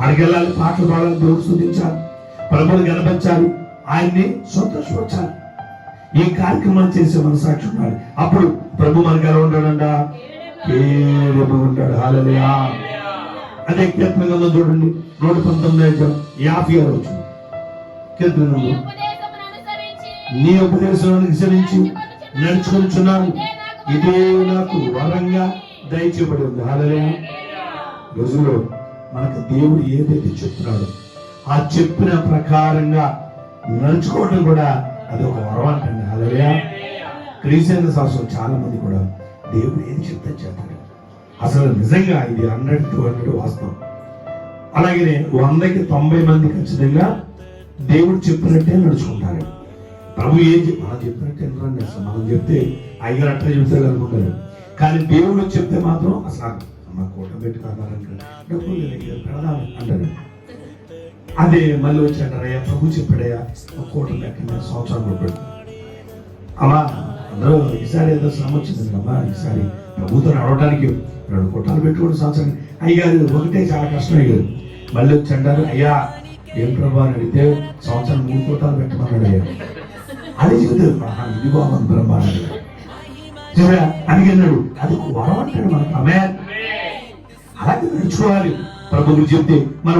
అడిగెళ్ళాలి, పాటలు పాడాలి, దేవుడు స్తుతించాలి, ప్రభువుని గణపరచాలి, ఆయన్ని సంతోషపరచాలి. ఈ కార్యక్రమాలు చేసే మనసాక్షి ఉండాలి. అప్పుడు ప్రభు మనకు ఎలా ఉంటాడంట? కేడెము ఉంటాడు. హల్లెలూయా. అదే కీర్తన గ్రంథం చూడండి, 119:50 కీర్తన గ్రంథం. నీ ఉపదేశం అనుసరించి నడుచుకుంటున్నాను, ఇదే నాకు వరంగా దయచేయబడి ఉంది. హల్లెలూయా. రోజుల్లో మనకు దేవుడు ఏదైతే చెప్తున్నాడో ఆ చెప్పిన ప్రకారంగా నడుచుకోవడం కూడా అది ఒక వరం అంటండి. హల్లెలూయా. క్రీస్తు శాస్త్రం చాలా మంది కూడా దేవుడు ఏది చెప్తే చేస్తాడు. అసలు నిజంగా ఇది 100-200 వాస్తవం. అలాగే 100కి 90 మంది ఖచ్చితంగా దేవుడు చెప్పినట్టే నడుచుకుంటారు. ప్రభు మనం చెప్పినట్టే రండి. అసలు మనం చెప్తే అయ్యగారు అట్లా చెప్తారు అనుకుంటారు, కానీ దేవుడు చెప్తే మాత్రం అసలు మా కోట పెట్టుకున్నారంటారు, డబ్బులు పెడదాం అంటారు. అదే మళ్ళీ వచ్చి అంటారయ్యా ప్రభు చెప్పాడయ్యా కోట పెట్టండి, సంవత్సరం కొట్టాడు. అలా అందరూ ఈసారి ఏదో శ్రమ వచ్చింది అమ్మా, ఈసారి ప్రభుత్వం నడవడానికి 2 కోటాలు పెట్టుకోవడం సంవత్సరం. అయ్యారు ఒకటే చాలా కష్టం అయ్యారు. మళ్ళీ వచ్చి అంటారు, అయ్యా ఏం ప్రభా అని అడిగితే సంవత్సరం 3 కోటాలు పెట్టమన్నాడు అయ్యా. అది చెబుతారు, ఇది బాగుంది బ్రహ్మ అడిగినాడు. అది వరం అంటాడు మనకు. ఆమె అలాగే నడుచుకోవాలి. ప్రభువులు చెప్తే మనం